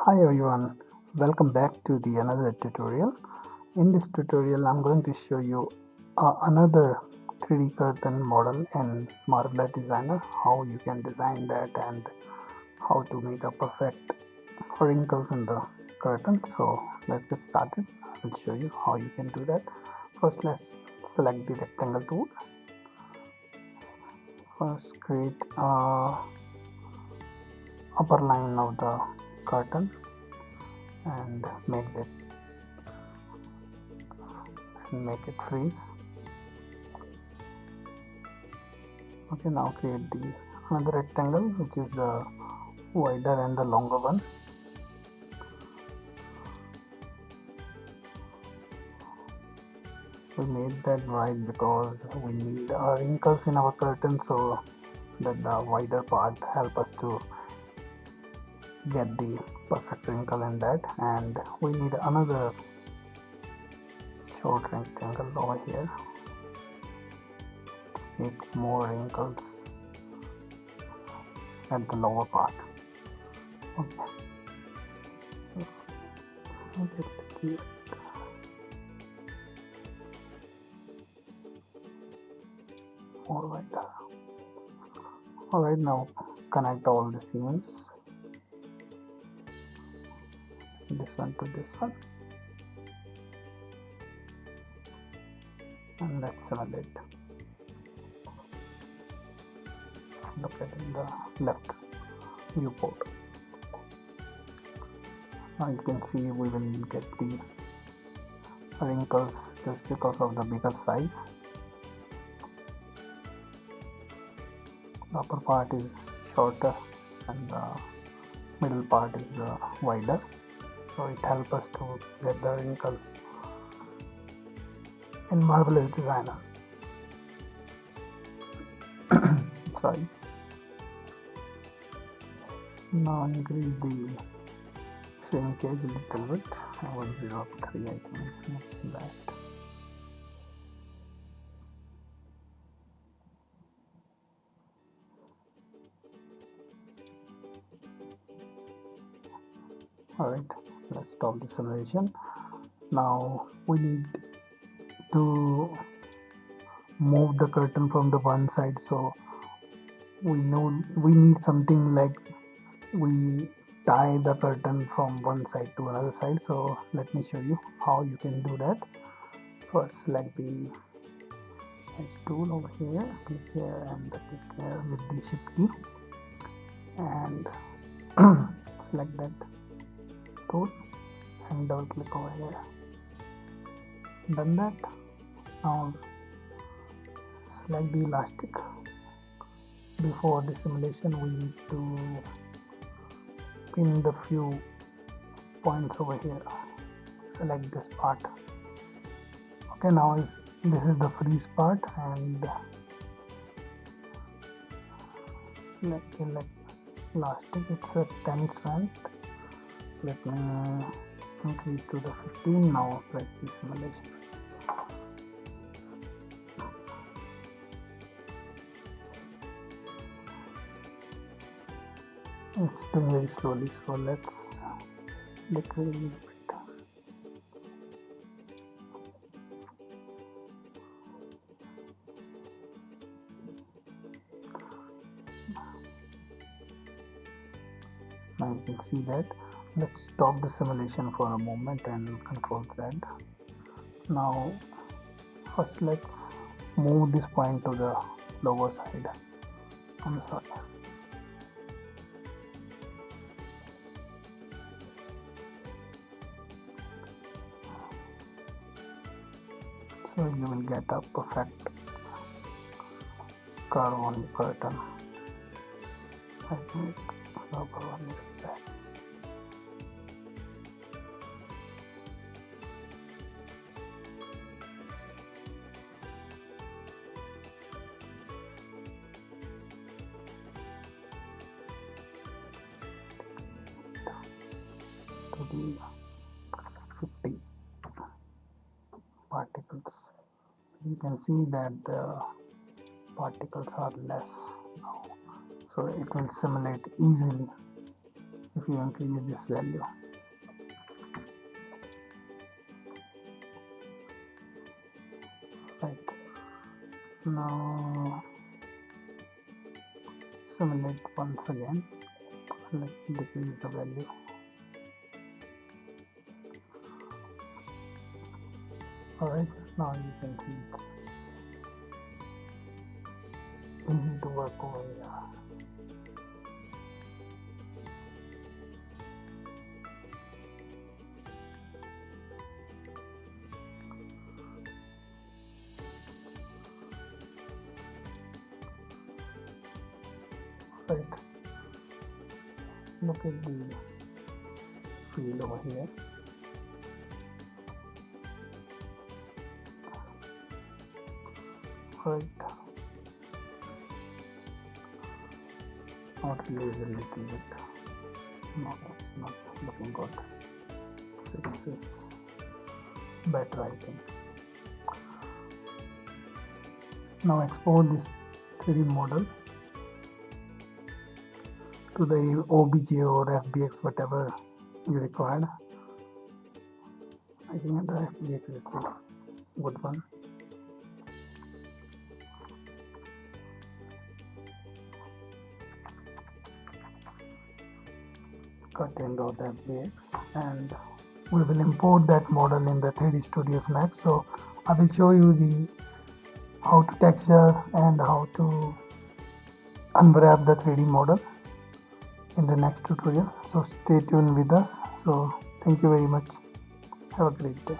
Hi everyone, welcome back to the another tutorial. In this tutorial I'm going to show you another 3D curtain model in Marvelous Designer, how you can design that and how to make a perfect wrinkles in the curtain. So let's get started. I will show you how you can do that. First let's select the rectangle tool. First create upper line of the curtain and make it freeze. Okay, now create the another rectangle which is the wider and the longer one. We made that wide because we need wrinkles in our curtain, so that the wider part help us to get the perfect wrinkle in that. And we need another short rectangle over here to make more wrinkles at the lower part. Okay, make it little more wider. Alright, now connect all the seams, this one to this one, and let's simulate. Look at in the left viewport. Now you can see we will get the wrinkles just because of the bigger size. The upper part is shorter and the middle part is wider, so it helps us to get the wrinkle in Marvelous Designer. Sorry. Now increase the shrinkage a little bit. 103, I think that's best. Alright, let's stop the simulation. Now we need to move the curtain from the one side, so we need something like we tie the curtain from one side to another side. So let me show you how you can do that. First select the edge tool over here, click here and click here with the shift key and select that tool and double click over here. Done that. Now select the elastic. Before the simulation we need to pin the few points over here. Select this part. Okay, now this is the freeze part and select elastic. It's a 10 strength. Let me increase to the 15. Now press the simulation. It's doing very slowly, so let's decrease it a bit. Now you can see that. Let's stop the simulation for a moment and Control Z. Now first let's move this point to the lower side. I'm sorry. So you will get a perfect curve on the curtain. I think the upper one is that. To the 50 particles. You can see that the particles are less now, so it will simulate easily if you increase this value. Right, now simulate once again. Let's decrease the value. Alright, now you can see it's easy to work over here. Right, look at the field over here. Right, not release a little bit. No, it's not looking good. 6 is better, I think. Now export this 3D model to the OBJ or FBX, whatever you required. I think the FBX is the good one. Cut in .fbx, and we will import that model in the 3D Studios Max. So I will show you how to texture and how to unwrap the 3D model in the next tutorial. So stay tuned with us. So thank you very much. Have a great day.